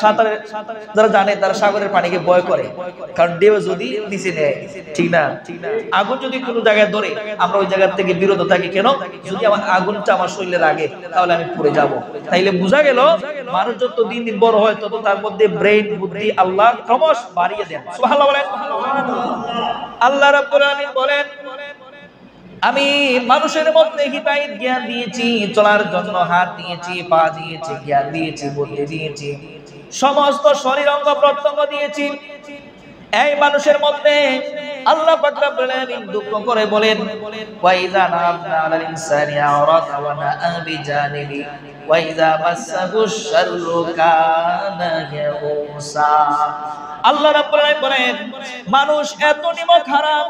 সাঁতারের যারা জানে তারা সাগরের পানিকে ভয় করে, কারণ ঢেউ যদি নিচে নেয়, ঠিক না? আগুন যদি কোনো জায়গায় ধরে আমরা ওই জায়গা থেকে বিরত থাকি, কেন? যদি আমার আগুনটা আমার শরীরে লাগে তাহলে আমি পুড়ে যাব। তাইলে বোঝা গেল মানুষ যত দিন দিন বড় হয় তত তার মধ্যে ব্রেন বুদ্ধি আল্লাহ ক্রমশ বাড়িয়ে দেন। সুবহানাল্লাহ বলেন। আল্লাহ রাব্বুল আলামিন বলেন, আমি মানুষের মধ্যে হিদায়াত জ্ঞান দিয়েছি, চলার জন্য হাত দিয়েছি, পা দিয়েছি, জ্ঞান দিয়েছি, বুদ্ধি দিয়েছি, সমস্ত শরীর অঙ্গ প্রত্যঙ্গ দিয়েছি। এই মানুষের মধ্যে আল্লাহ পাক রব্বুল আলামিন দুঃখ করে বলেন, ওয়া ইযা না'আমনা 'আলাল ইনসানি আ'রাদা ওয়া না'a বিজানিবি ওয়া ইযা মাসসাহুশ শাররু কানা ইয়াউসা। আল্লাহ রাব্বুল আলামিন বলেন, মানুষ এত নিমক হারাম,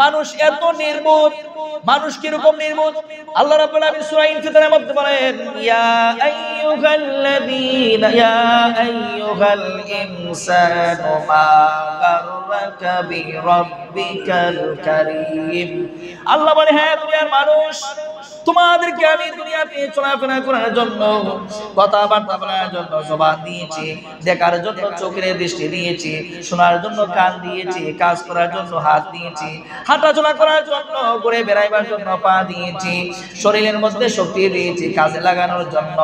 মানুষ এত নির্বোধ। মানুষ কিরকম নির্বোধ? আল্লাহ রাব্বুল আলামিন সূরা ইনফিতারের মধ্যে বলেন, ইয়া আইয়ুহাল ইনসানু মা গাররাকা বিরাব্বিকাল কারীম। আল্লাহ বলে, হ্যাঁ দুনিয়ার মানুষ, তোমাদেরকে আমি দুনিয়াতে চলাফেরা করার জন্য, কথাবার্তা বলার জন্য জবান দিয়েছি, দেখার জন্য চোখের দৃষ্টি দিয়েছি, শোনার জন্য কান দিয়েছি, কাজ করার জন্য হাত দিয়েছি, হাঁটাচলা করার জন্য, ঘুরে বেড়াইবার জন্য পা দিয়েছি, শরীরের মধ্যে শক্তি দিয়েছি কাজে লাগানোর জন্য।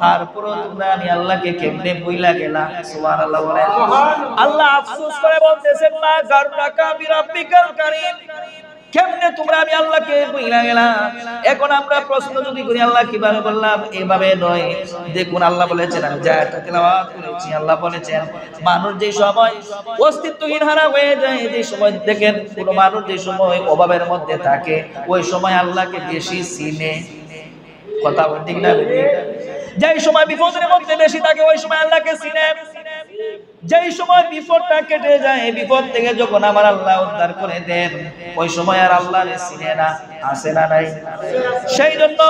তারপর তোমরা আমি আল্লাহকে কেমনে ভুইলা গেলা? সুবহানাল্লাহ বলেন। আল্লাহ আফসোস করে বলতেছেন, মা গাররাকা বিরাব্বিকাল কারীম, কেমনে তোমরা আমি আল্লাহকে ভুইলা গেলা? এখন আমরা প্রশ্ন যদি করি, আল্লাহ কিভাবে বললাম? এভাবে নয়। দেখুন আল্লাহ বলেছেন, আমি যা তেলাওয়াত করেছি, আল্লাহ বলেছেন মানুষ যে সময় অস্তিত্বহীন হারা হয়ে যায়, যে সময় দেখেন কোন মানুষ যে সময় অভাবের মধ্যে থাকে, ওই সময় আল্লাহকে বেশি চিনে। কথা বল ঠিক না? যে সময় বিপদের মধ্যে বেশি থাকে ওই সময় আল্লাহকে চিনে। যেই সময় বিপদটা কেটে যায়, বিপদ থেকে যখন আমার আল্লাহ উদ্ধার করে দেন, ওই সময় আর আল্লাহরে চিনে না। আছে না নাই? সেই জন্য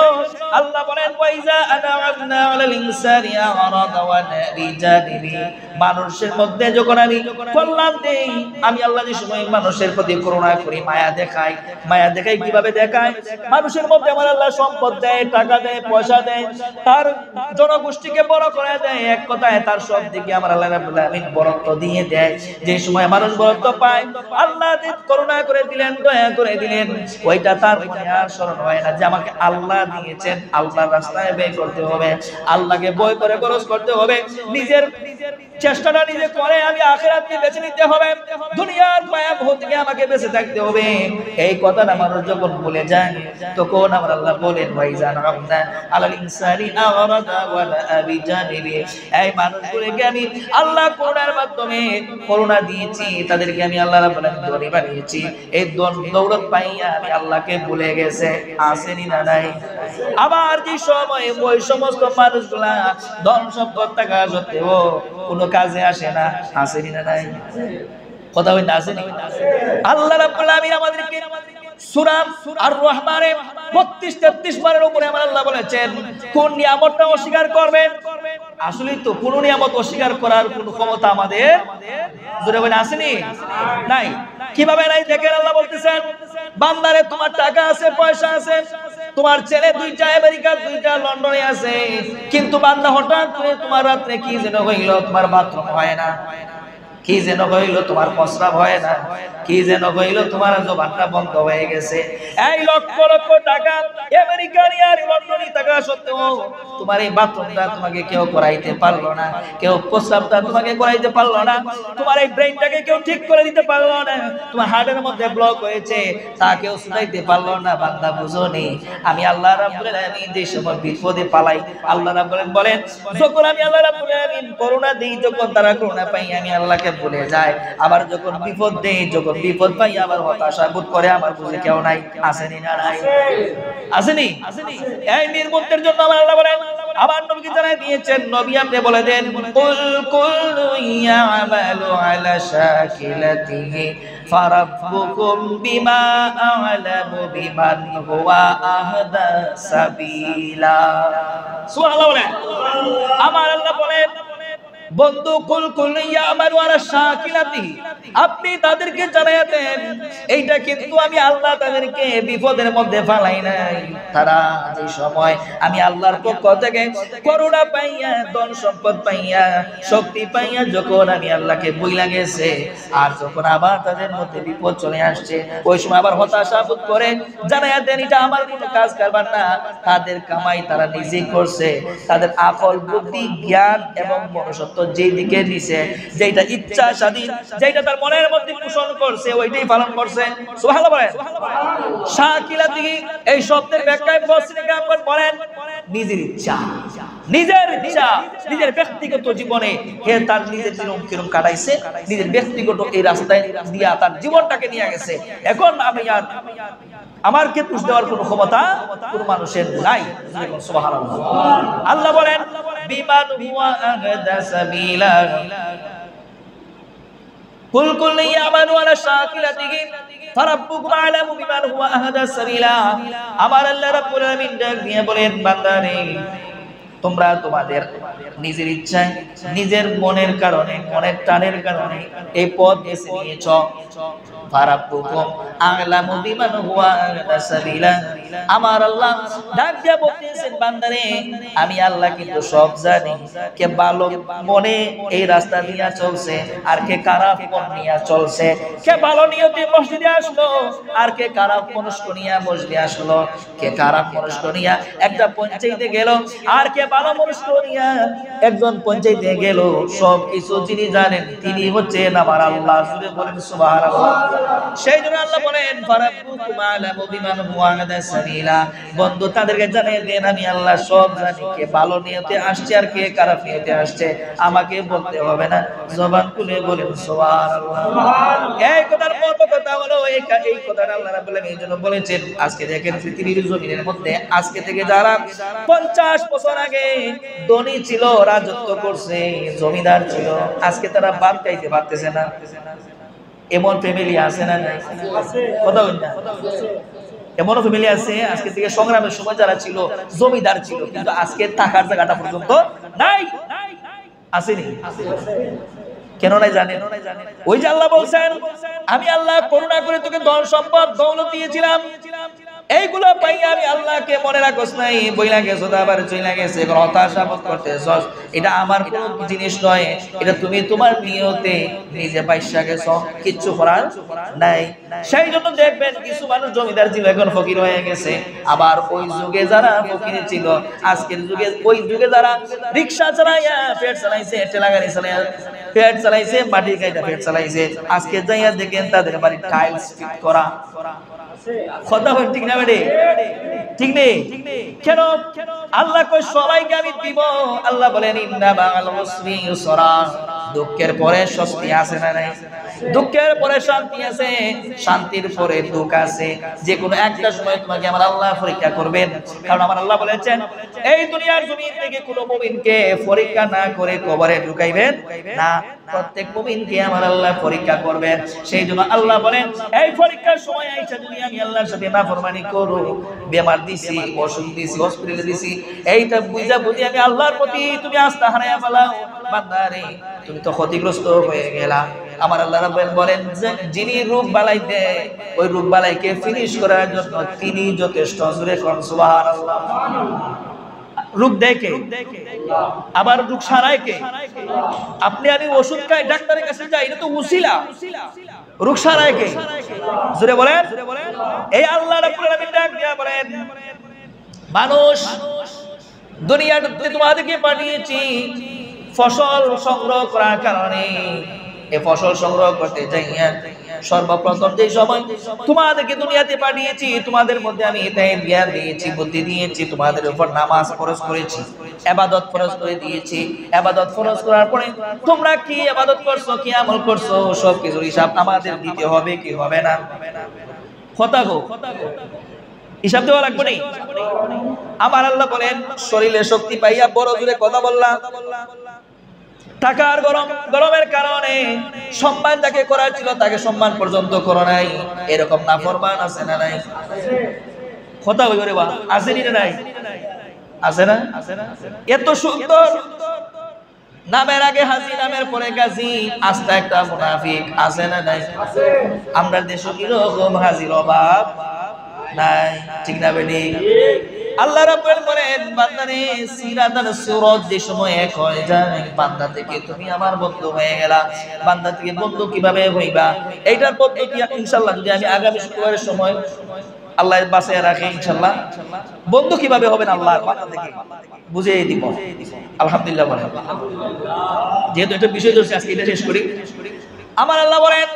আল্লাহ বলেন, ওয়াইজা আনআমনা আলাল ইনসানি আ'রাদা ওয়া নাবিজানিবি, মানুষের মধ্যে যখন আমি কল্যাণ দেই, আমি আল্লাহ যে সময় মানুষের প্রতি করুণা করি, মায়া দেখাই। মায়া দেখাই কিভাবে দেখাই? মানুষের মধ্যে আমার আল্লাহ সম্পদ দেয়, টাকা দেয়, পয়সা দেয়, তার জনগোষ্ঠীকে বড় করে দেয়। এক কথায় তার সব দিকে আমার আল্লাহ রাব্বুল আলামিন বরত্ব দিয়ে দেয়। যে সময় মানুষ বরত্ব পায়, আল্লাহ যে করুণা করে দিলেন, দয়া করে দিলেন, ওইটা তার মনে আর স্মরণ হয় না যে আমাকে আল্লাহ দিয়েছেন, আল্লাহর রাস্তায় ব্যয় করতে হবে, আল্লাহকে ভয় করে খরচ করতে হবে, নিজের চেষ্টাটা নিজে করে আমি আখিরাতকে বেছে নিতে হবে, দুনিয়ার মায়ামোহ থেকে আমাকে বেঁচে থাকতে হবে। এই কথাটা মানুষ যখন ভুলে যায়, তখন আমার আল্লাহ বলেন, ওয়াইজা আনআমনা আলাল ইনসানি আ'রাদা ওয়া না'a বিজানিবি, এই মানুষগুলোকে আমি আল্লাহ করুণার মাধ্যমে করুণা দিয়েছি, তাদেরকে আমি আল্লাহ রাব্বুল আলামিন ধনী বানিয়েছি। এই দৌলত পাইয়া আমি আল্লাহকে ভুলে গেছে। আসেনি না নাই? আবার যে সময় ওই সমস্ত মানুষগুলা ধন সম্পদ টাকা সত্ত্বেও কোনো কাজে আসে না। আসেনি না নাই? কথা হই না? আসেনি? আল্লাহ রাব্বুল আলামিন আমাদেরকে সূরা আর রহমানে 32-33 বারের উপরে আমার আল্লাহ বলেছেন কোন নিয়ামতটা অস্বীকার করবেন। আসলে তো কোন নিয়ামত অস্বীকার করার কোন ক্ষমতা আমাদের জোরে বলেন আসেনি? নাই। কিভাবে নাই? দেখেন আল্লাহ বলতেছেন, বান্দারে তোমার টাকা আছে, পয়সা আছে, তোমার ছেলে 2টা আমেরিকা, 2টা লন্ডনে আছে, কিন্তু বান্দা হঠাৎ করে তোমার রাত্রে কি যেন হইল, তোমার বাথরুম হয় না, কি যেন হইল, তোমার প্রস্রাব হয় না, কি যেন হইল, তোমার জবানটা বন্ধ হয়ে গেছে। এই লক্ষ লক্ষ টাকা আমেরিকার আর লন্ডনে টাকা সত্ত্বেও তোমার এই বাথরুমটা তোমাকে কেউ করাইতে পারলো না, কেউ প্রস্রাবটা তোমাকে করাইতে পারলো না, তোমার এই ব্রেইনটাকে কেউ ঠিক করে দিতে পারলো না, তোমার হার্টের মধ্যে ব্লক হয়েছে তা কেউ শুনাইতে পারলো না। বান্দা বুঝোনি আমি আল্লাহ রাব্বুল আলামিন যে সময় বিপদে পালাই, আল্লাহ রাব্বুল আলামিন বলেন যখন আমি আল্লাহ রাব্বুল আলামিন করুণা দিই, যখন তারা করুণা পাই আমি আল্লাহকে ভুলে যায়। আবার যখন বিপদ দেই, যখন বিপদ পাই আবার হতাশা বোধ করে, আমার বুঝে কেউ নাই। আসেনি না নাই? আসেনি? এই নির্মুক্তের জন্য আমার আল্লাহ বলেন, আবার নবীকে জানাই দিয়েছেন, নবী আপনি বলে দেন, কুল কুল্লু ইয়ামালু আলা শাকিলাতিহি ফারাব্বুকুম বিমা আ'লামু বিমান হুয়া আহদা সাবিলা। সুবহানাল্লাহ বলেন। আমার আল্লাহ বলেন বন্ধু কুল কুল ইয়ামালু আলা শাকিলাতি, আপনি তাদেরকে জানায়া দেন এইটা কিন্তু আমি আল্লাহ তাদেরকে বিপদের মধ্যে ফেলাই নাই। তারা যে সময় আমি আল্লাহর পক্ষ থেকে করুণা পাইয়া, ধন সম্পদ পাইয়া, শক্তি পাইয়া যখন আমি আল্লাহকে বইলা গেছে, আর যখন আবার তাদের মধ্যে বিপদ চলে আসছে, ওই সময় আবার হতাশা বোধ করে জানায়া দেন এটা আমার কোনো কাজ করবার না, তাদের কামাই তারা নিজেই করছে, তাদের আকল বুদ্ধি জ্ঞান এবং মনুষ্যত্ব যেই দিকে দিছে, যেটা ইচ্ছা স্বাধীন, যেটা তার মনের মধ্যে পোষণ করছে ওইটাই পালন করছে। সুবহানাল্লাহ বলেন। শাকিলাতি এই শব্দের ব্যাখ্যায় মুফাসসিরিন কেরাম বলেন নিজের ইচ্ছা, নিজের ইচ্ছা, নিজের ব্যক্তিগত জীবনে হে তার নিজের জীবন কিরকম কাটাইছে, নিজের ব্যক্তিগত এই রাস্তায় দিয়া তার জীবনটাকে নিয়ে গেছে। এখন আমি আর আমারকে তুষ দেওয়ার কোনো ক্ষমতা কোনো মানুষের নাই। সুবহানাল্লাহ। আল্লাহ বলেন বিমান হুয়া আহদা সাবিলা কুল কুল ইয়ামালু আলা শাকিলাতিহি ফারাব্বুকুম আ'লামু বিমান হুয়া আহদা সাবিলা। আমার আল্লাহ রাব্বুল আলামিন ডাক দিয়ে বলেন বান্দারে তোমরা তোমাদের নিজের ইচ্ছায়, নিজের মনের কারণে, মনের টানের কারণে এই পথ বেছে নিয়েছো। ফারাব্বুকুম আ'লামু বিমান হুয়া আহদা সাবিলা। আমার আল্লাহ ডাক দিয়ে বলতেছেন বান্দারে আমি আল্লাহ কিন্তু সব জানি কে ভালো মনে এই রাস্তা দিয়ে চলছে আর কে খারাপ মন নিয়ে চলছে, কে ভালো নিয়তে মসজিদে আসলো আর কে খারাপ মনস্ক নিয়ে মসজিদে আসলো, কে খারাপ মনস্ক নিয়ে একটা পঞ্চায়েতে গেল আর কে ভালো মনস্ক নিয়ে একজন পঞ্চায়েতে গেল, সব কিছু যিনি জানেন তিনি হচ্ছেন আমার আল্লাহ। জুড়ে বলেন সুবহানাল্লাহ। সেই জন্য আল্লাহ বলেন ফারাব্বুকুম আ'লামু বিমান হুয়া আহদা সাবিলা। বন্ধু তাদেরকে জানিয়ে দেন আমি আল্লাহ সব জানি কে ভালো নিয়তে আসছে আর কে খারাপ নিয়তে আসছে, আমাকে বলতে হবে না, জবান খুলে বলেন সুবহানাল্লাহ। এই কথার মর্ম কথা হলো এই কথাটা আল্লাহ রাব্বুল আলামিন এইজন্য বলেছেন। আজকে দেখেন পৃথিবীর জমিনের মধ্যে আজকে থেকে যারা 50 বছর আগে ধনী ছিল, রাজত্ব করছে, জমিদার ছিল, আজকে তারা ভাত খাইতে পারতেছে না। এমন ফ্যামিলি আছে না নাই? কথা বলেন না। এমন ফ্যামিলি আছে আজকে থেকে সংগ্রামের সময় যারা ছিল জমিদার ছিল, কিন্তু আজকে টাকার জায়গাটা পর্যন্ত নাই। আসেনি? কেন নাই জানেন? ওই যে আল্লাহ বলছেন আমি আল্লাহ করুণা করে তোকে ধন সম্পদ দৌলত দিয়েছিলাম, এইগুলো পাইয়া আমি আল্লাহকে মনে রাখছ নাই, বইলা গেছো আবার চইলা গেছে, হতাশা বোধ করতেছস। এটা আমার কোনো জিনিস নয়, এটা তুমি তোমার নিয়তে নিজে পাইসা গেছো, কিচ্ছু করার নাই। সেই জন্য দেখবেন কিছু মানুষ জমিদার ছিল এখন ফকির হয়ে গেছে, আবার ওই যুগে যারা ফকির ছিল আজকের যুগে ওই যুগে যারা রিকশা চালাইয়া পেট চালাইছে, ঠেলা গাড়ি চালাইয়া পেট চালাইছে, মাটির গাড়িটা পেট চালাইছে, আজকে যাইয়া দেখেন তাদের বাড়ি টাইলস ফিট করা। কথা বল ঠিক না বেডি? ঠিক নেই কেন? আল্লাহ কই সবাইকে আমি দিব। আল্লাহ বলেন ইন্না বা'আল উসরি ইউসরা। দুঃখের পরে স্বস্তি আছে না নাই? দুঃখের পরে শান্তি আছে, শান্তির পরে দুঃখ আছে। যে কোনো একটা সময় তোমাকে আমার আল্লাহ পরীক্ষা করবেন, কারণ আমার আল্লাহ বলেছেন এই দুনিয়ার জমিন থেকে কোনো মুমিনকে পরীক্ষা না করে কবরে ঢুকাইবেন না। প্রত্যেক মুমিনকে আমার আল্লাহ পরীক্ষা করবেন। সেই জন্য আল্লাহ বলেন এই পরীক্ষার সময় আইসা যদি আমি আল্লাহর সাথে নাফরমানি করো, বেমার দিছি, অসুখ দিছি, হসপিটালে দিছি, এইটা বুঝা বুঝি আমি আল্লাহর প্রতি তুমি আস্থা হারাইয়া ফেলাও, বান্দারে তুমি তো ক্ষতিগ্রস্ত হয়ে গেলা। আমার আল্লাহ রাব্বুল বলেন যে যিনি রোগ বালাই দেয় ওই রোগ বালাইকে ফিনিশ করার জন্য তিনি যথেষ্ট। জোরে কোন সুবহানাল্লাহ। রোগ দেয় কে? আবার রোগ সারায় কে? আপনি আমি ওষুধ খাই, ডাক্তারের কাছে যাই, এটা তো উসিলা। রোগ সারায় কে? জোরে বলেন। এই আল্লাহ রাব্বুল আলামিন ডাক দিয়া বলেন মানুষ দুনিয়াতে তোমাদেরকে পাঠিয়েছি ফসল সংগ্রহ করার কারণে। এই ফসল সংগ্রহ করতে যাইয়া সর্বপ্রথম যে সময় তোমাদেরকে দুনিয়াতে পাঠিয়েছি, তোমাদের মধ্যে আমি হিদায়াত জ্ঞান দিয়েছি, বুদ্ধি দিয়েছি, তোমাদের উপর নামাজ ফরজ করেছি, ইবাদত ফরজ করে দিয়েছি। ইবাদত ফরজ করার পরে তোমরা কি ইবাদত করছো, কি আমল করছো, সব কিছুর হিসাব আমাদের দিতে হবে কি হবে না? কথা গো, হিসাব দেওয়া লাগবে না। আমার আল্লাহ বলেন শরীরে শক্তি পাইয়া বড় জোরে কথা বললাম, টাকার গরমের কারণে সম্মান যাকে করার ছিল তাকে সম্মান পর্যন্ত করো নাই। এরকম নাফরমান আছে না নাই? কথা বলি রে বা, আছে না নাই? আছে না? এত সুন্দর নামের আগে হাজি, নামের পরে গাজী, আস্তা একটা মুনাফিক আছে না নাই? আমরা দেশে কিরকম হাজির অভাব নাই, ঠিক না বেটি? আল্লাহ রাব্বুল বলেন বান্দারে সিরাতার সুরত যে সময় এক হয়ে যায়, বান্দা থেকে তুমি আমার বন্ধু হয়ে গেলা। বান্দা থেকে বন্ধু কিভাবে হইবা, এইটার পদ্ধতি ইনশাআল্লাহ যদি আমি আগামী শুক্রবারের সময় আল্লাহ বাঁচিয়ে রাখে, ইনশাআল্লাহ বন্ধু কিভাবে হবেন আল্লাহর বান্দা থেকে বুঝিয়ে দিব। আলহামদুলিল্লাহ বলেন। যেহেতু একটা বিষয় ধরছি আজকে এটা শেষ করি। আমার আল্লাহ বলেন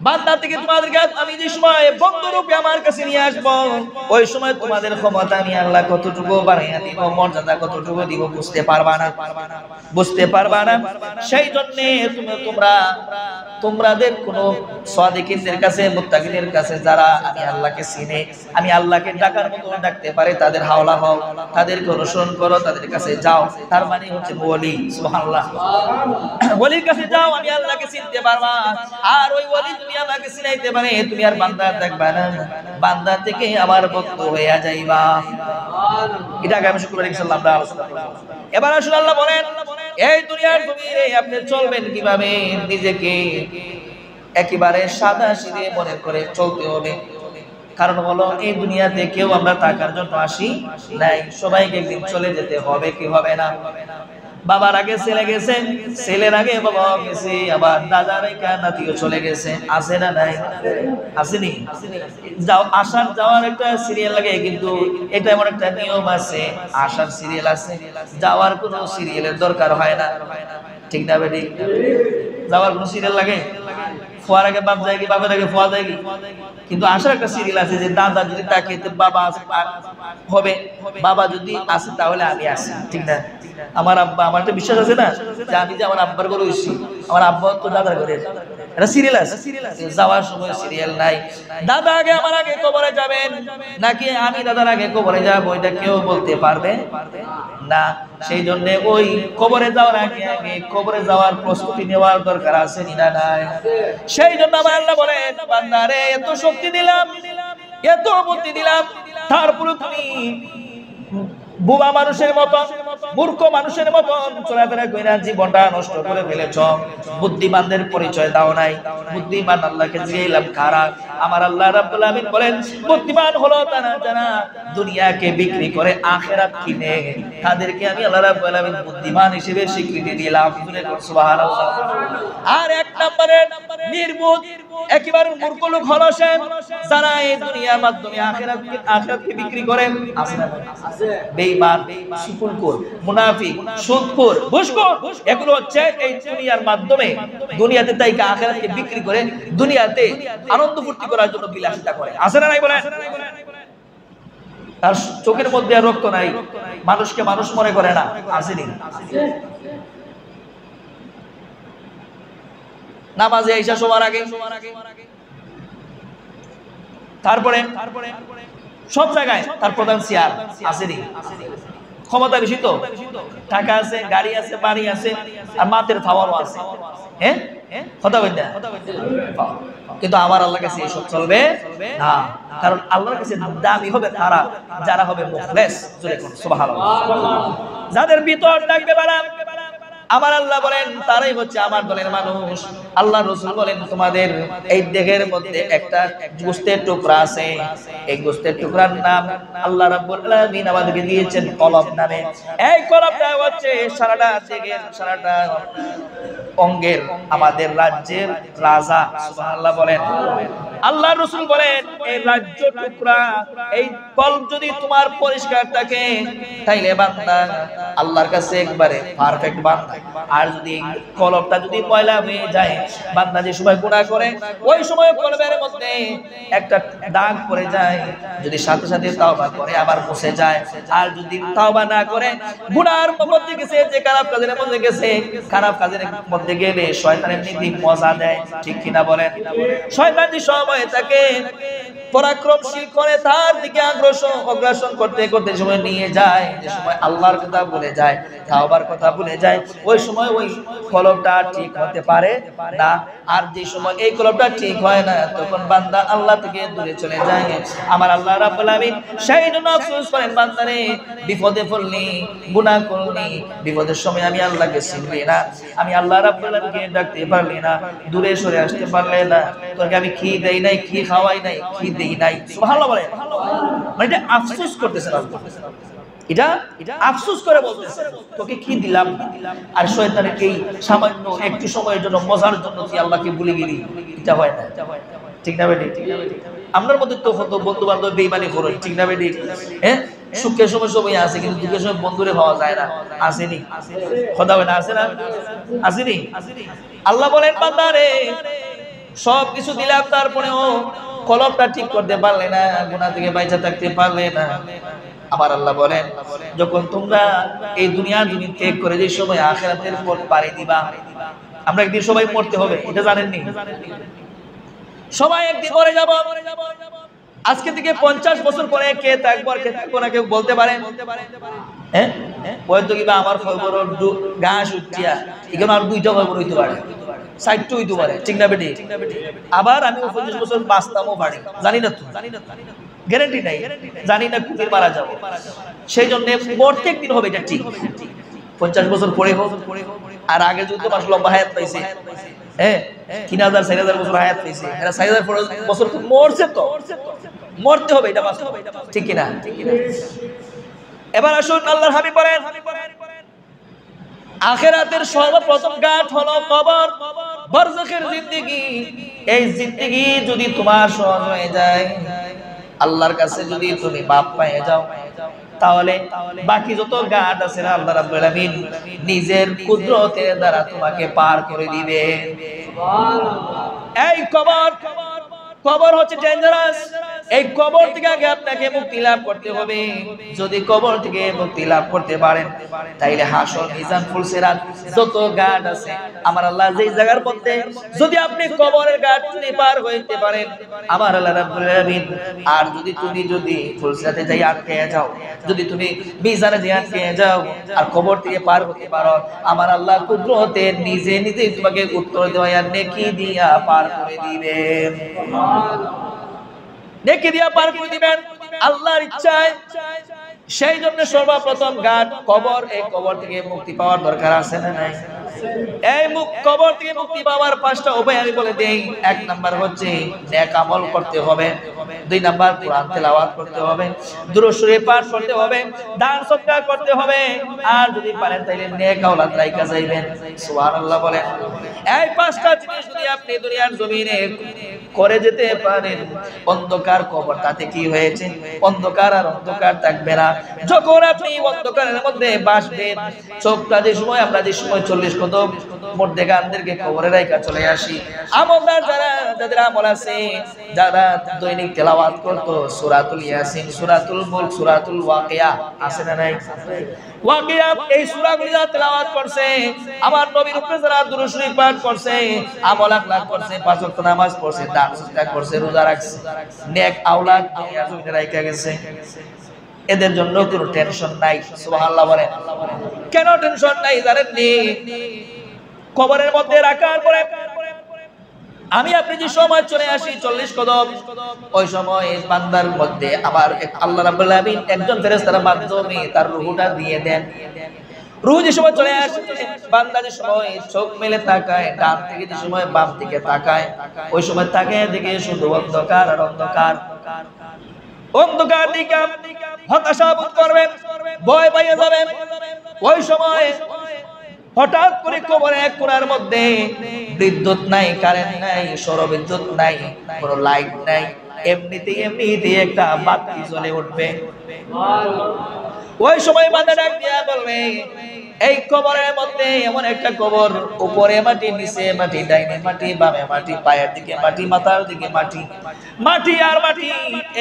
বান্দা থেকে তোমাদেরকে আমি যে সময় বন্ধুরূপে আমার কাছে নিয়ে আসবো, ওই সময় তোমাদের ক্ষমতা আমি আল্লাহ কতটুকু বাড়াইয়া দিব, মর্যাদা কতটুকু দিব বুঝতে পারবা না, বুঝতে পারবা না। সেই জন্য তোমাদের কোন সাদিকিনদের কাছে, মুত্তাকিনের কাছে যারা আমি আল্লাহকে চিনে, আমি আল্লাহকে ডাকার মতো ডাকতে পারে, তাদের হাওলা হও, তাদেরকে অনুসরণ করো, তাদের কাছে যাও। তার মানে হচ্ছে ওলি। সুবহানাল্লাহ। ওলির কাছে যাও, আমি আল্লাহকে চিনতে পারবা। আর ওই ওলি তুমি আমাকে চিনাইতে পারে, তুমি আর বান্দা দেখবা না, বান্দা থেকে আমার বন্ধু হইয়া যাইবা। এটা আগামী শুক্রবার ইনশাআল্লাহ আমরা আলোচনা করব। এবার আসলে আল্লাহ বলেন এই দুনিয়ার জমিনে আপনি চলবেন কিভাবে, নিজেকে একেবারে সাদা সিধে মনে করে চলতে হবে। কারণ হলো এই দুনিয়াতে কেউ আমরা টাকার জন্য আসি নাই, সবাইকে একদিন চলে যেতে হবে, কি হবে না? বাবার আগে ছেলে গেছে, ছেলের আগে বাবা গেছে, আবার দাদার আগে নাতিও চলে গেছে, আছে না নাই? আসেনি? যাও আসার যাওয়ার একটা সিরিয়াল লাগে, কিন্তু এটা এমন একটা নিয়ম আছে, আসার সিরিয়াল আছে, যাওয়ার কোনো সিরিয়ালের দরকার হয় না, ঠিক না বেটি? যাওয়ার কোনো সিরিয়াল লাগে? ফোয়ার আগে বাপ যায় কি, বাপের আগে ফোয়া যায় কি? কিন্তু আসার একটা সিরিয়াল আছে, যে দাদা যদি তাকে বাবা হবে, বাবা যদি আসে তাহলে আমি আসি, ঠিক না? আমার আব্বা, আমার একটা বিশ্বাস আছে না যে আমি যে আমার আব্বার ঘরে হইছি, আমার আব্বা তো দাদার ঘরে, এটা সিরিয়াল আছে। যাওয়ার সময় সিরিয়াল নাই। দাদা আগে আমার আগে কবরে যাবেন নাকি আমি দাদার আগে কবরে যাব, এটা কেউ বলতে পারবে না। সেই জন্য ওই কবরে যাওয়ার আগে আগে কবরে যাওয়ার প্রস্তুতি নেওয়ার দরকার আছে না নাই? সেই জন্য আমার আল্লাহ বলেন বান্দারে এত শক্তি দিলাম, এত বুদ্ধি দিলাম, তারপরে তুমি বুবা মানুষের মতন, মূর্খ মানুষের মতন চলাফেরা কইরা জীবনটা নষ্ট করে ফেলেছ। বুদ্ধিমানদের পরিচয় দাও নাই। বুদ্ধিমান আল্লাহকে জিজ্ঞাসা কারা? আমার আল্লাহ রাব্বুল আমিন বলেন বুদ্ধিমান হলো তারা যারা দুনিয়াকে বিক্রি করে আখিরাত কিনে, তাদেরকে আমি আল্লাহ রাব্বুল আমিন বুদ্ধিমান হিসেবে স্বীকৃতি দিলাম। সুবহানাল্লাহ। আর এক নম্বরের নির্বোধ একেবারে মূর্খ লোক হলো সে যারা এই দুনিয়ার মাধ্যমে আখিরাতকে বিক্রি করে। আছে না? আছে। বেঈমান, সুকুলখোর, মুনাফিক, সুদখোর, ঘুষখোর, এগুলো হচ্ছে এই দুনিয়ার মাধ্যমে দুনিয়াতে তাইকে আখিরাতকে বিক্রি করে দুনিয়াতে আনন্দ ফুর্তি করার জন্য বিলাসিতা করে। আছে না নাই বলেন? তার চোখের মধ্যে আর রক্ত নাই, মানুষকে মানুষ মনে করে না। আসেনি? নামাজে ঈশা সবার আগে, তারপরে সব জায়গায় তার প্রধান চেয়ার। আসেনি? ক্ষমতা বেশি তো, টাকা আছে, গাড়ি আছে, বাড়ি আছে, আর মাতের খাওয়ারও আছে। হ্যাঁ, কথা বল না। কিন্তু আমার আল্লাহর কাছে এসব চলবে না। কারণ আল্লাহর কাছে দামি হবে তারা যারা হবে মুখলেস। সুবহানাল্লাহ। যাদের ভিতর থাকবে বাড়া, আমার আল্লাহ বলেন তারাই হচ্ছে আমার দলের মানুষ। আল্লাহ রাসূল বলেন তোমাদের এই দেহের মধ্যে একটা গোশতের টুকরা আছে, এই গোশতের টুকরার নাম আল্লাহ রাব্বুল আলামিন আমাদেরকে দিয়েছেন কলব নামে। এই কলবটা হচ্ছে সারাটা দেহের, সারাটা অঙ্গের আমাদের রাজ্যের রাজা। সুবহানাল্লাহ বলেন। আল্লাহ রাসূল বলেন এই রাজ্য টুকরা, এই কলব যদি তোমার পরিষ্কার থাকে তাইলে বান্দা আল্লাহর কাছে একবারে পারফেক্ট বান্দা। আর যদি কলবটা যদি ময়লা হয়ে যায়, বান্দা যে সময় গুনাহ করে ওই সময় কলবের মধ্যে একটা দাগ পড়ে যায়, যদি সাথে সাথে তাওবা করে আবার মুছে যায়। আর যদি তাওবা না করে গুনাহর মধ্যে গেছে, যে খারাপ কাজের মধ্যে গেছে, খারাপ কাজের মধ্যে গেলে শয়তান এমনি মজা দেয়, ঠিক কিনা বলেন? শয়তান যে সময় তাকে পরাক্রমশীল করে তার দিকে অগ্রসর করতে করতে সময় নিয়ে যায়, যে সময় আল্লাহর কথা ভুলে যায়, তাওবার কথা ভুলে যায়, ওই সময় ওই কলবটা ঠিক হতে পারে না। আর যে সময় এই কলবটা ঠিক হয় না, তখন বান্দা আল্লাহ থেকে দূরে চলে যায়। আমার আল্লাহ রাব্বুল আলামিন সেই জন্য আফসোস করেন, বান্দারে বিপদে পড়লি, গুনাহ করলি, বিপদের সময় আমি আল্লাহকে চিনলি না, আমি আল্লাহ রাব্বুল আলামিনকে ডাকতে পারলি না, দূরে সরে আসতে পারলে না, তোকে আমি কি দেই নাই, কি খাওয়াই নাই, কি দেই নাই। সুবহানাল্লাহ বলেন। মানে এটা আফসোস করতেছেন আল্লাহ, এটা আফসোস করে বলতেছে তোকে কি দিলাম। আর শয়তানের এই সামান্য একটু সময়ের জন্য, মজার জন্য তুই আল্লাহকে ভুলে গেলি, এটা হয় না, ঠিক না বেটি? আপনার মধ্যে তো হতো বন্ধু বান্ধব বেঈমানি করে, ঠিক না বেটি? হ্যাঁ, সুখের সময় সবাই আছে, কিন্তু দুঃখের সময় বন্ধুরে পাওয়া যায় না, আসেনি? কথা হয় না, আসে না? আসেনি? আল্লাহ বলেন, বান্দারে সব কিছু দিলাম, তারপরেও কলবটা ঠিক করতে পারলে না, গুনাহ থেকে বাইচা থাকতে পারলে না। আমার আল্লাহ বলেন, যখন তোমরা এই দুনিয়ার জমিন ত্যাগ করে যে সময় আখিরাতের পথ পাড়ি দিবা, আমরা একদিন সবাই মরতে হবে, এটা জানেননি? সবাই একদিন মরে যাব। আজকে থেকে 50 বছর পরে কে থাকবো আর কে থাকবো না কেউ বলতে পারে? হ্যাঁ, হয়তো কিবা আমার খবর ঘাস উঠিয়া এখানে আর 2টা খবর হইতে পারে, 60টা হইতে পারে, ঠিক না বেটি? আবার আমি 25 বছর বাঁচতামও পারি, জানি না তো, গ্যারান্টি নাই, জানি না কুমির মারা যাবো। সেই জন্য মরতে একদিন হবে, এটা ঠিক। 50 বছর পরে হোক আর আগে যদি মানুষ লম্বা হায়াত পাইছে, হ্যাঁ 3000-4000 বছর হায়াত পাইছে, এরা 4000 বছর তো মরছে, তো মরতে হবে, এটা বাস্তব, ঠিক কিনা? এবার আসুন আল্লাহর হাবিব বলেন, আখিরাতের সর্বপ্রথম ঘাট হলো কবর, বারজাখের জিন্দেগি। এই জিন্দেগি যদি তোমার সহজ হয়ে যায়, আল্লাহর কাছে যদি তুমি মাপ পেয়ে যাও, তাহলে বাকি যত ঘাট আছে না, আল্লাহ রাব্বুল আলামিন নিজের কুদরতের দ্বারা তোমাকে পার করে দিবে। এই কবর হচ্ছে ডেঞ্জারাস। এই কবর থেকে আগে আপনাকে মুক্তি লাভ করতে হবে। যদি কবর থেকে মুক্তি লাভ করতে পারেন, তাইলে হাসর, মিজান, ফুলসিরাত যত ঘাট আছে, আমার আল্লাহ যেই জায়গার মধ্যে যদি আপনি কবরের ঘাট পার হইতে পারেন, আমার আল্লাহ রাব্বুল আলামিন, আর যদি ফুলসিরাতে যাই আটকে যাও, যদি তুমি মিজানে যাই আটকে যাও আর কবর থেকে পার হতে পারো, আমার আল্লাহ কুদরতে নিজে নিজেই তোমাকে উত্তর দেওয়া আর নেকি দিয়া পার করে দিবেন। নেকি দিয়া পার করে দিবেন আল্লাহর ইচ্ছায়। সেই জন্য সর্বপ্রথম ঘাট কবর। এই কবর থেকে মুক্তি পাওয়ার দরকার আছে না নাই? এই কবর থেকে মুক্তি পাওয়ার 5টা উপায় আমি বলে দেই। 1 নাম্বার হচ্ছে নেক আমল করতে হবে, 2 নাম্বার কোরআন তেলাওয়াত করতে হবে, দুরূদ শরীফ পাঠ করতে হবে, দান সদকা করতে হবে, আর যদি পারেন তাইলে নেক আওলাদ রাইখা যাইবেন। সুবহানাল্লাহ বলেন। এই 5টা জিনিস যদি আপনি দুনিয়ার জমিনে করে যেতে পারেন, অন্ধকার কবর তাতে কি হয়েছে? অন্ধকার আর অন্ধকার থাকবে না। যখন আপনি অন্ধকারের মধ্যে বাসবেন, চোখটা যে সময়, আমরা যে সময় 40 কদম মধ্যে গানদেরকে কবরে রাইখা চলে আসি, আমলদার যাদের আমল আছে, যারা দৈনিক তেলাওয়াত করতো সূরাতুল ইয়াসিন, সূরাতুল মুলক, সূরাতুল ওয়াকিয়া, আছে না নাই? ওয়াকিয়া, এই সূরাগুলো যারা তেলাওয়াত করছে, আমার নবীর উপরে যারা দুরূদ শরীফ পাঠ করছে, আমল আখলাক করছে, 5 ওয়াক্ত নামাজ পড়ছে, দান সদকা করছে, রোজা রাখছে, নেক আওলাদ দুনিয়ার জমিনে রাইখা গেছে, এদের জন্য কোনো টেনশন নাই। সুবহানাল্লাহ বলেন। কেন টেনশন নাই জানেননি? কবরের মধ্যে রাখার পরে আমি আপনি যে সময় চলে আসি 40 কদম, ওই সময় বান্দার মধ্যে আবার আল্লাহ রাব্বুল আলামিন একজন ফেরেশতার মাধ্যমে তার রূহটা দিয়ে দেন। রূহ যে সময় চলে আসে, বান্দা যে সময় চোখ মেলে তাকায়, ডান থেকে যে সময় বাম দিকে তাকায়, ওই সময় তাকায় দেখে শুধু অন্ধকার আর অন্ধকার। অন্ধকার দিকে হতাশা বোধ করবেন, ভয় পাইয়ে যাবেন। ওই সময় হঠাৎ করে কবরের এক কোণার মধ্যে বিদ্যুৎ নাই, কারেন্ট নাই, সৌরবিদ্যুৎ নাই, কোনো লাইট নাই, এমনিতেই একটা বাতি জ্বলে উঠবে। ওই সময় বান্দা ডাক দিয়া বলবে, এই কবরের মধ্যে এমন একটা কবর, উপরে মাটি, নিচে মাটি, ডাইনে মাটি, বামে মাটি, পায়ের দিকে মাটি, মাথার দিকে মাটি, মাটি আর মাটি।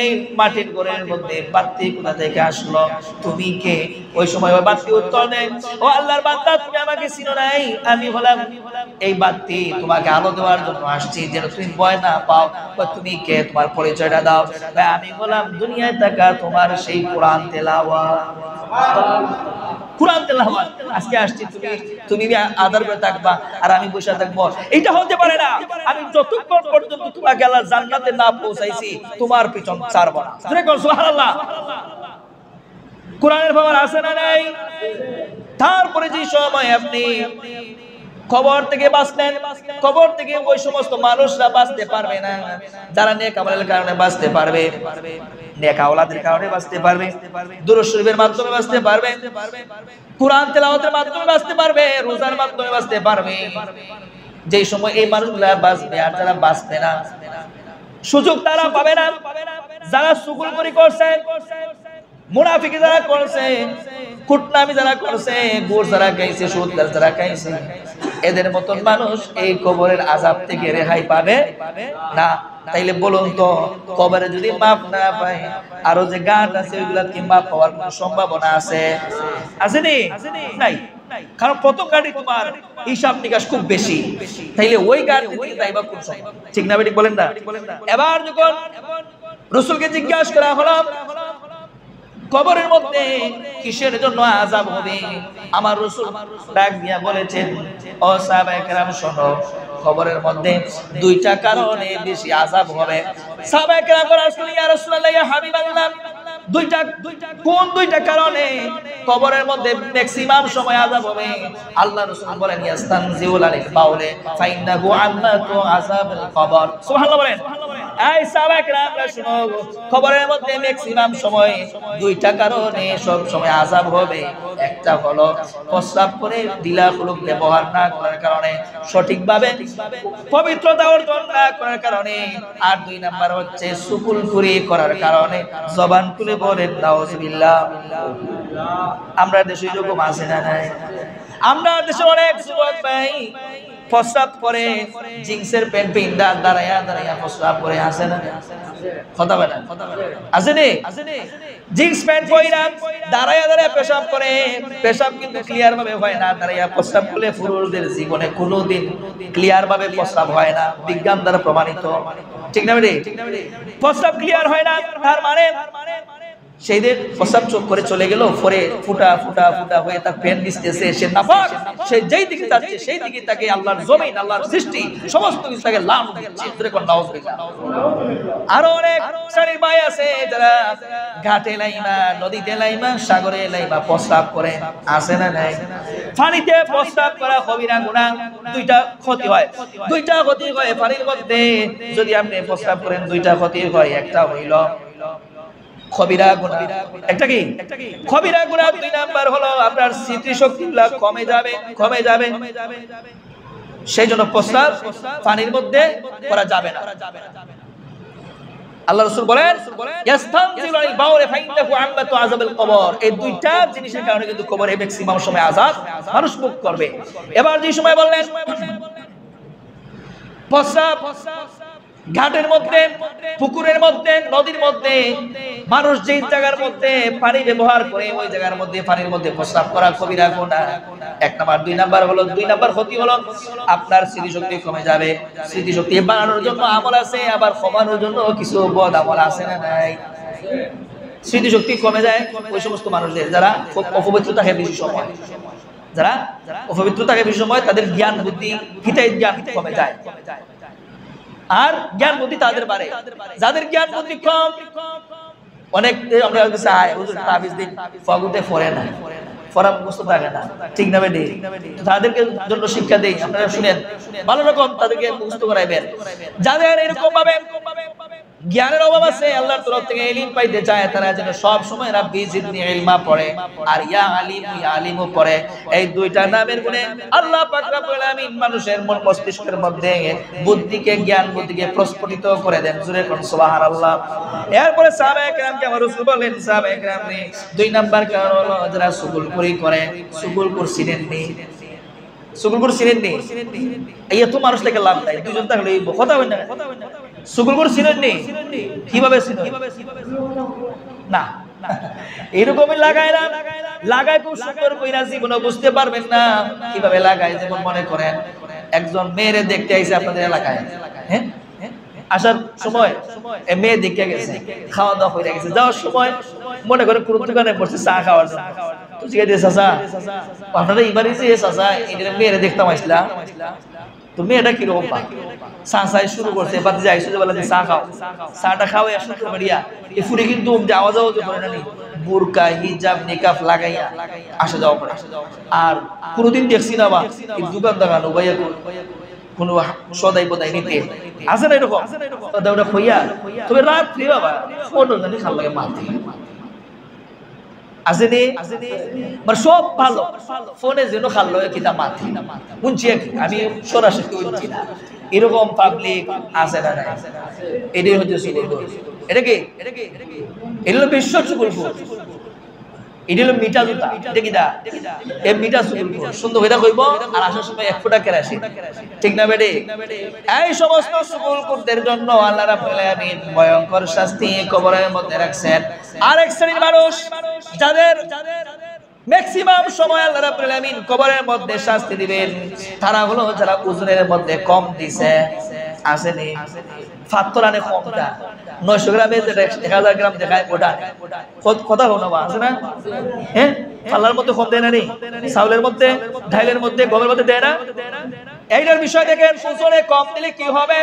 এই মাটির ঘরের মধ্যে বাতি কোথা থেকে আসলো? তুমি কে? ওই সময় ওই বাতি উত্তর দেয়, ও আল্লাহর বান্দা, তুমি আমাকে চিনো নাই, আমি হলাম এই বাতি, তোমাকে আলো দেওয়ার জন্য আসছি, যেন তুমি ভয় না পাও। তুমি কে? তোমার পরিচয়টা দাও। আমি হলাম দুনিয়ায় থাকা তোমার সেই কোরআন তেলাওয়াত। কোরআন তেলাওয়াত আজকে আসছি, তুমি আদর করে থাকবা আর আমি বসে থাকবো, এটা হতে পারে না। আমি যতক্ষণ পর্যন্ত তোমাকে আল্লাহর জান্নাতে না পৌঁছাইছি, তোমার পিছন ছাড়বো না। সুবহানাল্লাহ। কোরআনের পাওয়ার আছে না নাই? তারপরে যে সময় আপনি কবর থেকে বাঁচলেন, কবর থেকে ওই সমস্ত মানুষরা বাঁচতে পারবে না যারা নেক আমলের কারণে বাঁচতে পারবে, নেক আওলাদের কারণে বাঁচতে পারবে, দুরূদ শরীফের মাধ্যমে বাঁচতে পারবে, কোরআন তেলাওয়াতের মাধ্যমে বাঁচতে পারবে, রোজার মাধ্যমে বাঁচতে পারবে। যে সময় এই মানুষগুলা বাঁচবে, আর যারা বাঁচবে না, সুযোগ তারা পাবে না। যারা চুগলখড়ি করছে, মুনাফিকি যারা করছে, কুটনামি যারা করছে, ঘুষ যারা খাইছে, সুদ যারা খাইছে, এদের মতন মানুষ এই কবরের আযাব থেকে রেহাই পাবে না। তাইলে বলুন তো, কবরে যদি মাপ না পায়, আরো যে গান আছে ওইগুলা কি মাপ পাওয়ার কোনো সম্ভাবনা আছে? আসেনি? নাই। কারণ প্রথম গাড়ি তোমার হিসাব নিকাশ খুব বেশি, তাইলে ওই গাড়ি যাইবা কোন সময়? ঠিক না বেঠিক বলেন না? এবার যখন রাসূলকে জিজ্ঞাসা করা হলো, কবরের মধ্যে কিসের জন্য আযাব হবে, আমার রাসূল ডাক দিয়া বলেছেন, ও সাহাবায়ে কেরাম শোনো, কবরের মধ্যে দুইটা কারণে বেশি আযাব হবে। সাহাবায়ে কেরাম বলেন, ইয়া রাসূলুল্লাহ, ইয়া হাবিবাল্লাহ, দুইটা কোন দুইটা কারণে কবরের মধ্যে ম্যাক্সিমাম সময় আযাব হবে? আল্লাহ রাসূল বলেন, ইয়াস্তানজিউল আলাইহিল বাউলে ফাইন্নাহু আম্মাতু আযাবিল কবর। সুবহানাল্লাহ বলেন। এই সাহাবায়ে কেরামরা শুনো, কবরের মধ্যে ম্যাক্সিমাম সময় দুইটা কারণে সব সময় আযাব হবে। একটা হলো প্রস্রাব করে দিলাখুলুক ব্যবহার না করার কারণে, সঠিকভাবে পবিত্রতা অর্জন না করার কারণে, আর দুই নাম্বার হচ্ছে সুকুলখুরি করার কারণে। জবান খুলে বলেন নাউজুবিল্লাহ। আমরা দেশে এরকম আছে না নাই? আমরা দেশে অনেক যুবক ভাই প্রস্রাব করে জিন্সের প্যান্ট পিন্দা দাঁড়ায়া দাঁড়ায়া প্রস্রাব করে, আসে না? কথা বলেন, আসেনি? জিন্স প্যান্ট পয়রা দাঁড়ায়া দাঁড়ায়া পেশাব করে, পেশাব কিন্তু ক্লিয়ার ভাবে হয় না। দাঁড়ায়া প্রস্রাব করলে পুরুষদের জীবনে কোনোদিন ক্লিয়ার ভাবে প্রস্রাব হয় না, বিজ্ঞান দ্বারা প্রমাণিত। ঠিক না বেটি? প্রস্রাব ক্লিয়ার হয় না, তার মানে সেই দিন প্রস্রাব চোখ করে চলে গেল, পরে ফুটা ফুটা ফুটা হয়ে তার প্যান্ট ভিজতেছে, সে নাপাক, সে যেই দিকে যাচ্ছে সেই দিকে তাকে আল্লাহর জমিন, আল্লাহর সৃষ্টি সমস্ত কিছু তাকে লাভ দিচ্ছে। আরো অনেক শ্রেণীর ভাই আছে যারা ঘাটে লাইমা, নদীতে লাইমা, সাগরে লাইমা প্রস্রাব করে, আসে না নাই? পানিতে প্রস্রাব করা কবিরা গুনাহ, দুইটা ক্ষতি হয়। দুইটা ক্ষতি হয় পানির মধ্যে যদি আপনি প্রস্রাব করেন, দুইটা ক্ষতি হয়। একটা হইল কবিরা গুনাহ, একটা কি কবিরা গুনাহ। দুই নাম্বার হলো আপনার স্মৃতিশক্তিগুলো কমে যাবে। সেই জন্য প্রস্রাব পানির মধ্যে করা যাবে না। আল্লাহ রাসূল বলেন, ইয়াস্তানজিলু আল বাউরে ফাইন্নাহু আম্মাতু আযাবিল কবর। এই দুইটা জিনিসের কারণে কিন্তু কবরে ম্যাক্সিমাম সময় আযাব মানুষ ভোগ করবে। এবার যে সময় বললেন প্রস্রাব ঘাটের মধ্যে, পুকুরের মধ্যে, নদীর মধ্যে, মানুষ যেই জায়গার মধ্যে পানি ব্যবহার করে ওই জায়গার মধ্যে পানির মধ্যে প্রস্রাব করা কবিরা গুনাহ। এক নাম্বার। দুই নাম্বার ক্ষতি হলো আপনার স্মৃতিশক্তি কমে যাবে। স্মৃতিশক্তি বাড়ানোর জন্য আমল আছে, আবার কমানোর জন্য কিছু বদ আমল আছে না নাই? স্মৃতিশক্তি কমে যায় ওই সমস্ত মানুষদের যারা অপবিত্র থাকে বেশি সময়, যারা অপবিত্র থাকে বেশি সময়, তাদের জ্ঞান বুদ্ধি, হিতাহিত জ্ঞান কমে যায়, আর জ্ঞান বুদ্ধি তাদের বাড়ে। যাদের জ্ঞান বুদ্ধি কম, অনেক আমরা তাবিজ দিন ফগুতে পড়ে না, পড়া মুখস্থ থাকে না, ঠিক না বেটি? তাদেরকে জন্য শিক্ষা দেই, আপনারা শুনেন, ভালো রকম তাদেরকে মুখস্থ করাইবেন। যাদের এরকম ভাবে জ্ঞানের অভাব আছে, আল্লাহর তরফ থেকে ইলম পাইতে চায়, তারা যেন সব সময় রাব্বি জিদনি ইলমা পড়ে আর ইয়া আলিমও পড়ে। এই দুইটা নামের গুণে আল্লাহ পাক রব্বুল আলামিন মানুষের মন মস্তিষ্কের মধ্যে বুদ্ধিকে, জ্ঞান বুদ্ধিকে প্রস্ফুটিত করে দেন। জোরে কোন সুবহানাল্লাহ। এরপরে সাহাবায়ে কেরামকে আমার রাসূল বলেন, সাহাবায়ে কেরামে দুই নাম্বার কারণ হলো যারা সুগুলপুরি করে। সুগুলপুর চিনেননি? সুগুলপুর চিনেননি? এই এত মানুষ থেকে লাভ নাই, দুইজন থাকলে কথা হয় না। সুগুলপুর চিনেননি? কিভাবে চিনেন? না, এরকমই লাগায় না, লাগায় খুব সুন্দর কইরা, জীবনে বুঝতে পারবেন না কিভাবে লাগায়। যেমন মনে করেন একজন মেয়েরে দেখতে আইছে আপনাদের এলাকায়, হ্যাঁ, আসার সময় মেয়ে দেখে গেছে, খাওয়া দাওয়া হয়ে গেছে, যাওয়ার সময় মনে করে কোন দোকানে বসে চা খাওয়ার জন্য, তো জিজ্ঞাসা দিয়ে চাচা আপনারা এবারে যে চাচা এটা মেয়েরে দেখতাম আসলাম, তো মেয়েটা কিরকম পা চা চাই শুরু করছে, বাতি যাই শুধু বলে চা খাও, চাটা খাওয়াই আসলে মারিয়া এ ফুরে কিন্তু যাওয়া যাওয়া করে না, বুরকা হিজাব নিকাফ লাগাইয়া আসা যাওয়া করে। আর কোনোদিন দেখছি না বা এই দোকান দেখানো ভাইয়া কোন সদাই বদাই নিতে আছে না এরকম, ওটা হইয়া তবে রাত্রি বাবা ফোটো জানি খাল লাগে মারতে আসেনি, মানে সব ভালো ফোনে যেন খাল লাগে কিতা মারতে শুনছি, আমি সরাসরি বলছি না, এরকম পাবলিক আছে না নাই? এটাই হচ্ছে সুগুলপুর। এটা কি? এটা হলো বিশ্ব সুগুলপুর, এটা হলো মিঠা জুতা। এটা কি দা? এই মিঠা সুগুলপুর সুন্দর হইতা কইব আর আসার সময় এক ফোঁটা কেরাসিন, ঠিক না বেডি? এই সমস্ত সুগুলপুরদের জন্য আল্লাহ রাব্বুল আলামিন ভয়ঙ্কর শাস্তি কবরের মধ্যে রাখছেন। আরেক শ্রেণীর মানুষ যাদের ম্যাক্সিমাম সময় আল্লাহ রাব্বুল আলামিন কবরের মধ্যে শাস্তি দিবেন, তারা হলো যারা ওজনের মধ্যে কম দিছে। আসেনি ফাত্তরানে কমটা 900 গ্রামে যেটা 1000 গ্রাম দেখায় ওটা কথা হলো না, আছে না? হ্যাঁ, ফাল্লার মধ্যে কম দেয় না, নেই চাউলের মধ্যে, ঢাইলের মধ্যে, গমের মধ্যে দেয় না। এইটার বিষয় দেখেন ওজনে কম দিলে কি হবে,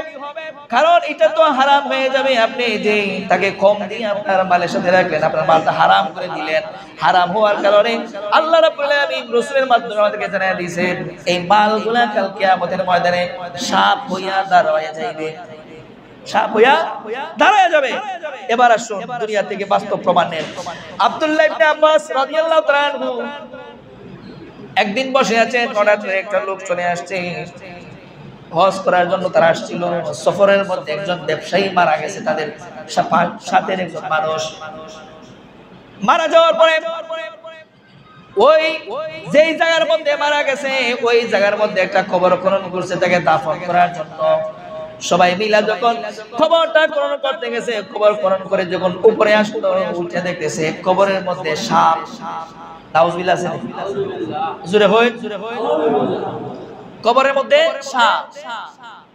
কারণ এটা তো হারাম হয়ে যাবে। আপনি যে তাকে কম দিয়ে আপনার মালের সাথে রাখলেন, আপনার মালটা হারাম করে দিলেন। হারাম হওয়ার কারণে আল্লাহ রাব্বুল আলামিন রাসূলের মাধ্যমে আমাদেরকে জানিয়ে দিয়েছেন এই মালগুলা কাল কিয়ামতের ময়দানে সাপ হইয়া দাঁড়ায় যাবে, সাপ হইয়া দাঁড়ায় যাবে। এবার আসুন দুনিয়া থেকে বাস্তব প্রমাণ নেন। আব্দুল্লাহ ইবনে আব্বাস রাদিয়াল্লাহু তাআলা আনহু একদিন বসে আছেন, হঠাৎ করে একটা লোক চলে আসছে হজ করার জন্য। তারা আসছিল সফরের মধ্যে, একজন ব্যবসায়ী মারা গেছে, তাদের সাথে একজন মানুষ মারা যাওয়ার পরে ওই যেই জায়গার মধ্যে মারা গেছে ওই জায়গার মধ্যে একটা কবর খনন করছে তাকে দাফন করার জন্য। সবাই মিলা যখন খবরটা খনন করতে গেছে, কবর খনন করে যখন উপরে আসলো, উঠে দেখতেছে কবরের মধ্যে সাপ। নাউজুবিল্লাহ আছে, জোরে হয়, কবরের মধ্যে সাপ।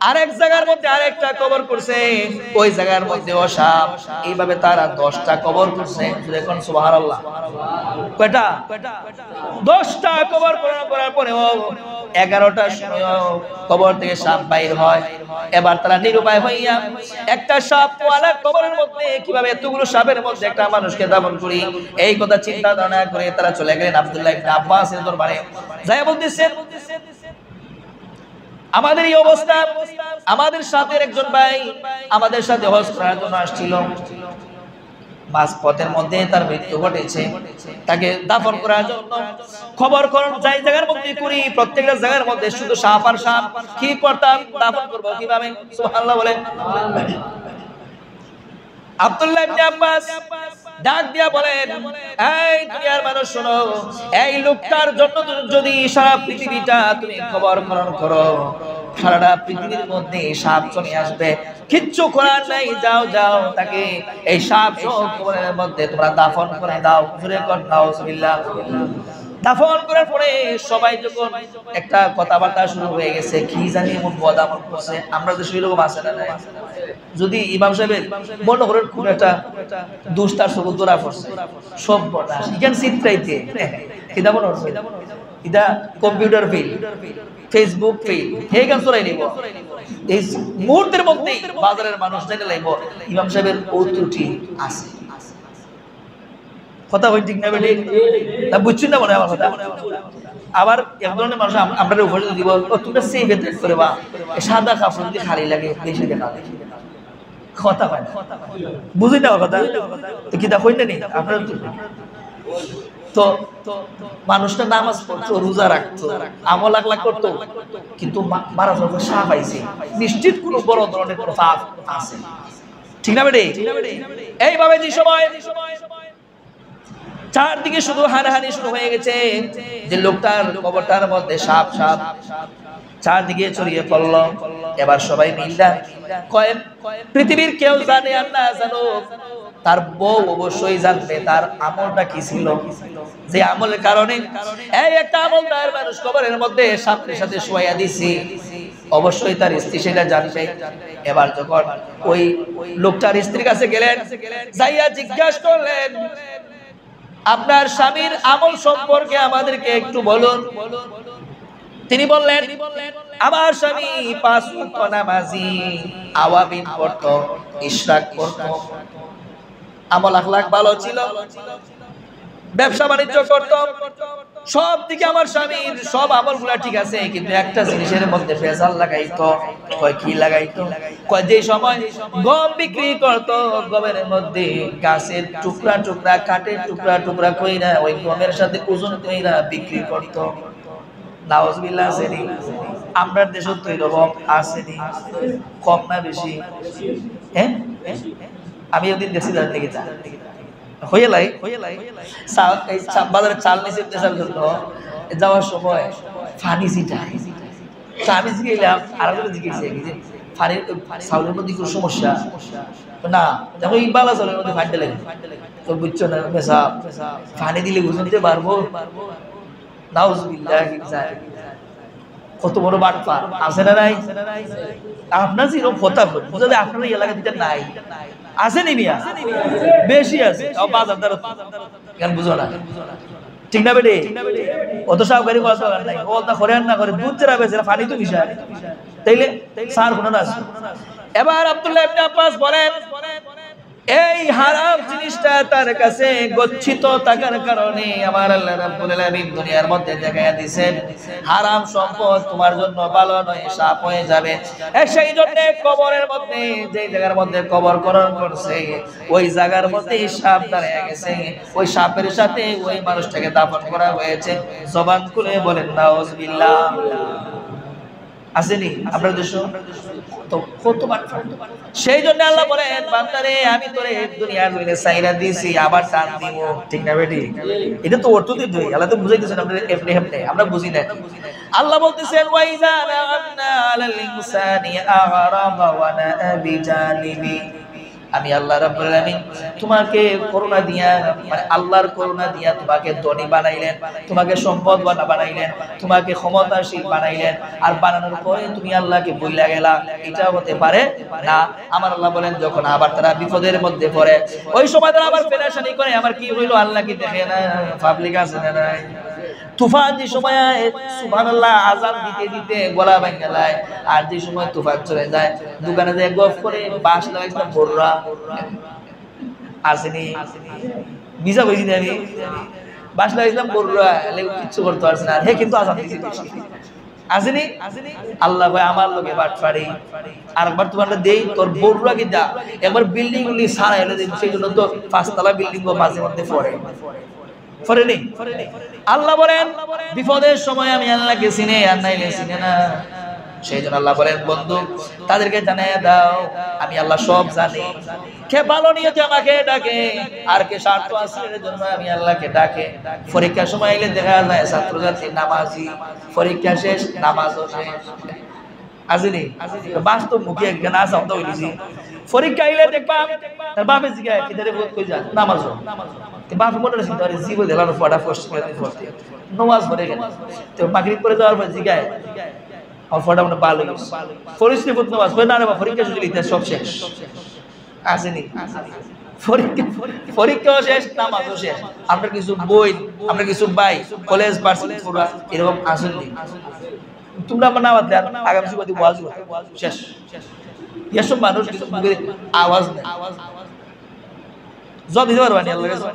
আরেক জায়গার মধ্যে আরেকটা কবর করছে, ওই জায়গার মধ্যেও সাপ। এইভাবে তারা 10টা কবর করছে। দেখুন সুবহানাল্লাহ, কয়টা? 10টা কবর করার পরেও 11টার সময় কবর থেকে সাপ বাইর হয়। এবার তারা নিরুপায় হইয়া একটা সাপ ওয়ালা কবরের মধ্যে কিভাবে এতগুলো সাপের মধ্যে একটা মানুষকে দাফন করি, এই কথা চিন্তা ধারণা করে তারা চলে গেলেন আব্দুল্লাহ ইবনে আব্বাসের দরবারে। যাই বলতেছেন আমাদের এই অবস্থা, আমাদের সাথে একজন ভাই আমাদের সাথে হজ করার জন্য আসছিল, মাঝ পথের মধ্যে তার মৃত্যু ঘটেছে। তাকে দাফন করার জন্য খবর করুন, যাই জায়গার মধ্যে করি প্রত্যেকটা জায়গার মধ্যে শুধু সাপ আর সাপ। কি করতাম, দাফন করবো কিভাবে? সুবহানাল্লাহ বলেন। আব্দুল্লাহ ইবনে আব্বাস ডাক দিয়া বলেন, এই দুনিয়ার মানুষ শোনো, এই লোকটার জন্য যদি সারা পৃথিবীটা তুমি খবর খনন করো, সারাটা পৃথিবীর মধ্যে সাপ চলে আসবে, কিচ্ছু করার নাই। যাও যাও, তাকে এই সাপ কবরের মধ্যে তোমরা দাফন করে দাও। জোরে কর নাউজুবিল্লাহ। দাফন করার পরে সবাই যখন একটা কথাবার্তা শুরু হয়ে গেছে, কি জানি এমন বদামত করছে, আমরা তো সেরকম আছে না নাই? যদি ইমাম সাহেবের মনে করেন কোন একটা দুষ্টার সবুজ ধরা পড়ছে, সব বটা ইখান চিত্রাইতে কিতা মনে হচ্ছে, এটা কম্পিউটার ফেল, ফেসবুক ফেল, এই গান চলাই নিব। এই মুহূর্তের মধ্যেই বাজারের মানুষ জেনে লাইব ইমাম সাহেবের ও ত্রুটি আছে। কথা হই ঠিক না বেটি? না বুঝছেন না মনে আমার কথা? আবার এক ধরনের মানুষ আমরা উপরে দিব, তোমরা সেভ করে বা সাদা কাপড় যদি খালি লাগে বেশি দেখা, কথা হয় না, বুঝি না কথা তো কিতা হইতে নেই আপনার তো মানুষটা নামাজ পড়তো, রোজা রাখতো, আমল আকলাক করতো, কিন্তু মারা যাওয়ার সাপ আইছে, নিশ্চিত কোনো বড় ধরনের কোনো পাপ আছে, ঠিক না বেটে? এইভাবে যে সময় চারদিকে শুধু হানাহানি শুরু হয়ে গেছে, যে লোকটার কবরটার মধ্যে সাপ সাপ চারদিকে ছড়িয়ে পড়লো। এবার সবাই মিললা কয় পৃথিবীর কেউ জানে আর না জানো, তার বউ অবশ্যই জানবে তার আমলটা কি ছিল, যে আমলের কারণে এই একটা আমলদার মানুষ কবরের মধ্যে সাপের সাথে শোয়া দিছি, অবশ্যই তার স্ত্রী সেটা জানবে। এবার যখন ওই লোকটার স্ত্রীর কাছে গেলেন, যাইয়া জিজ্ঞাসা করলেন আপনার স্বামীর আমল সম্পর্কে আমাদেরকে একটু বলুন। তিনি বললেন আমার স্বামী 5 ওয়াক্ত নামাজি, আওয়াবিন পড়তো, ইশরাক করতো, আমল আখলাক ভালো ছিল, ব্যবসা বাণিজ্য করতো, সব দিকে আমার স্বামীর সব আমলগুলা ঠিক আছে, কিন্তু একটা জিনিসের মধ্যে ভেজাল লাগাইতো। কয় কি লাগাইতো? কয় যে সময় গম বিক্রি করতো, গমের মধ্যে গাছের টুকরা টুকরা কাঠের টুকরা টুকরা কইরা ওই গমের সাথে ওজন কইরা বিক্রি করতো। নাউজুবিল্লাহ আসেনি? আমরা দেশে তো এরকম আসেনি, কম না বেশি? হ্যাঁ, আমি ওদিন দেখছি দেখি হইলাই বাজারে চাল নিচে দেশার জন্য যাওয়ার সময় ফানি জিটাই, আমি জিগেলাম আর জিজ্ঞেসি ফানির চাউলের মধ্যে কোনো সমস্যা না, দেখো এই বালা চাউলের মধ্যে ফানি দিলে তো বুঝছো না, পেশা ফানি দিলে বুঝতে পারবো। নাউজুবিল্লাহ, কত বড় বাটপা আছে না নাই? আপনার যেরকম কথা বুঝা যায় আপনার এলাকা দিতে নাই, আছে নি মিয়া? বেশি আছে, বাজার দ্বারা কেন বুঝো না, ঠিক না বেটে? অত সাহকারী কথা নাই, ওটা করে আর না করে দুধ যারা বেছে পানি তো বিষয় তাইলে সার কোনো না। এবার আব্দুল্লাহ ইবনে আব্বাস বলেন এই হারাম জিনিসটা তার কাছে গচ্ছিত থাকার কারণে আমার আল্লাহ রাব্বুল আলামিন দুনিয়ার মধ্যে দেখায়া দিবেন হারাম সম্পদ তোমার জন্য ভালো নয়, সাপ হয়ে যাবে। সেই জন্য কবরের মধ্যে যেই জায়গার মধ্যে কবর খনন করছে ওই জায়গার মধ্যে সাপ দাঁড়িয়ে গেছে, ওই সাপের সাথে ওই মানুষটাকে দাফন করা হয়েছে। জবান খুলে বলেন নাউজুবিল্লাহ। আসেনি আপনার দেশ তো কত বাটফা? সেই জন্য আল্লাহ বলেন বান্দারে আমি তোরে দুনিয়ার জমিনে সাইরা দিয়েছি, আবার টান দিব, ঠিক না বেটি? এটা তো অর্থই দুই, আল্লাহ তো বুঝাইতেছেন আমরা এমনি এমনি আমরা বুঝি না। আল্লাহ বলতেছেন ওয়াইজা না'আমনা আলাল ইনসানি আ'রাদা ওয়া না'a বিজানিবি, আমি আল্লাহ রাব্বুল আলামিন তোমাকে করুণা দিয়া, মানে আল্লাহর করুণা দিয়া তোমাকে ধনী বানাইলেন, তোমাকে সম্পদবান বানাইলেন, তোমাকে ক্ষমতাশীল বানাইলেন, আর বানানোর পরে তুমি আল্লাহকে ভুইলা গেলা, এটা হতে পারে না। আমার আল্লাহ বলেন যখন আবার তারা বিপদের মধ্যে পড়ে ওই সময় তারা আবার পেরেশানি করে, আমার কি হইলো আল্লাহ কি দেখে না? পাবলিক আছে না নাই? তুফান যে সময় সুবহানাল্লাহ আযান দিতে দিতে গলা ভেঙে যায়, আর যে সময় তুফান চলে যায় দোকানে যায় গফ করে বাঁশ লাগাইছিলাম বড়রা আসেনি, ভিজা বইছি আমি বাঁশ লাগাইছিলাম বড়রা কিছু করতে পারছে না, হে কিন্তু আযান দিছি বেশি আসেনি। আল্লাহ ভাই আমার লোকে বাটপাড়ি আর একবার তোমার দেই তোর বড়রা কি যা একবার বিল্ডিং গুলি সারা এনে দিই, সেই জন্য তো 5 তলা বিল্ডিং মাঝে মধ্যে পড়ে ফরেনি। আল্লাহ বলেন বিপদের সময় আমি আল্লাহকে চিনি আর নাইলে চিনি না, সেই জন্য আল্লাহ বলেন বন্ধু তাদেরকে জানিয়ে দাও আমি আল্লাহ সব জানি। কে ভালো নিয়তে আমাকে ডাকে আর কে স্বার্থ হাসিলের জন্য আমি আল্লাহকে ডাকে। পরীক্ষার সময় এলে দেখা যায় ছাত্রছাত্রী নামাজি, পরীক্ষা শেষ নামাজও শেষ আসেনি। বাস্তব মুখে একজন আসা হতে হইলিছি পরীক্ষা আইলে দেখবা তার বাপে জিগায় কিদারে বোধ কই যা নামাজও বাপ মনে রাখছি তার জীব দেলার ফটা ফস্ট করে পড়তে নামাজ পড়ে গেল তো মাগরিব পড়ে যাওয়ার পর জিগায় আর ফটা মনে ভালো ফরিস্তি বুত নামাজ পড়ে না রে পরীক্ষা শুরু হইতে সব শেষ আসেনি। পরীক্ষা শেষ নামাজও শেষ, আমরা কিছু বই আমরা কিছু বাই কলেজ ভার্সিটি পড়া এরকম আসেনি। তোমরা আমার নামাজ দেন আগামী সুবাদি ওয়াজ শেষ, এসব মানুষ কিছু আওয়াজ নেই। জব দিতে পারবা নি আল্লাহর কাছে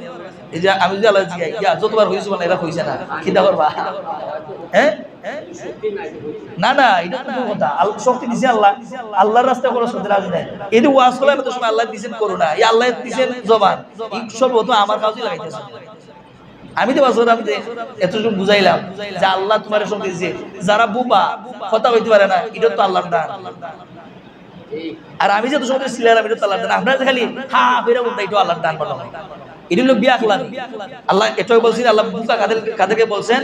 এই যে আমি যদি আল্লাহ জিগাই ইয়া যতবার হইছে মানে এরা হইছে না কিটা করবা হ্যাঁ না না এটা তো কথা শক্তি দিছে আল্লাহ আল্লাহর রাস্তায় কোনো শক্তি রাজি নাই এই যে ওয়াজ করলাম তো সময় আল্লাহ দিবেন করুণা এই আল্লাহ দিবেন জবান এই সর্বপ্রথম আমার কাজেই লাগাইতেছে আমি তো বাসর আমি এতটুকু বুঝাইলাম যে আল্লাহ তোমার শক্তি দিয়েছে যারা বুবা কথা কইতে পারে না এটা তো আল্লাহর দান আর আমি যে তো শক্তি ছিলাম এটা তো আল্লাহর দান আপনারা খালি হ্যাঁ বেরা বলতে এটা আল্লাহর দান বলা এটা হলো বিয়াখলামি আল্লাহ এটাই বলছেন আল্লাহ বুকা কাদেরকে বলছেন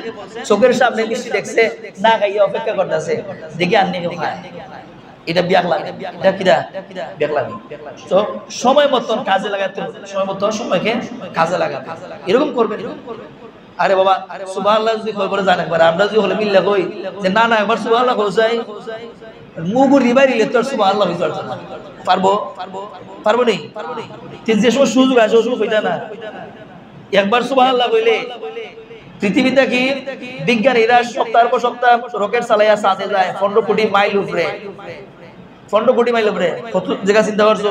চোখের সামনে মিষ্টি দেখছে না খাইয়ে অপেক্ষা করতেছে দেখি আননি কেউ খায় এটা বিয়াখলামি এটা কিরা বিয়াখলামি তো সময় মতন কাজে লাগাতে সময় মতন সময়কে কাজে লাগাতে এরকম করবেন আরে বাবা সুবহানাল্লাহ যদি কই বলে জানেন একবার আমরা যদি হলে মিল্লা কই যে না না একবার সুবহানাল্লাহ কইছাই মুগুর রিবাই রিলে তোর সুবহানাল্লাহ হইছে পারবো পারবো নেই তিন যে সময় সুযোগ আসে সুযোগ হইতা না একবার সুবহানাল্লাহ কইলে পৃথিবীতে কি বিজ্ঞানীরা সপ্তাহের পর সপ্তাহ রকেট চালাইয়া চাঁদে যায় 15 কোটি মাইল উপরে 15 কোটি মাইল উপরে কত জায়গা চিন্তা করছো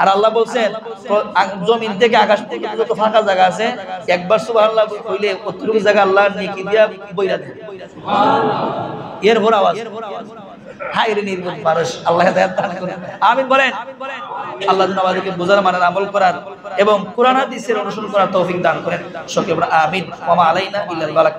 আর আল্লাহ বলছেন জমিন থেকে আকাশ পর্যন্ত যত ফাঁকা জায়গা আছে একবার সুবহানাল্লাহ কইলে কতটুকু জায়গা আল্লাহ নেকি দিয়া বইরা দেয় সুবহানাল্লাহ এর ভোর আওয়াজ হায় রে নির্বোধ মানুষ আল্লাহ হেদায়েত দান করুন আমিন বলেন আল্লাহ যেন আমাদেরকে বোঝার মানার আমল করার এবং কোরআন হাদিসের অনুসরণ করার তৌফিক দান করেন সকলে আমরা আমিন ওয়া মা আলাইনা ইল্লাল বালাগ।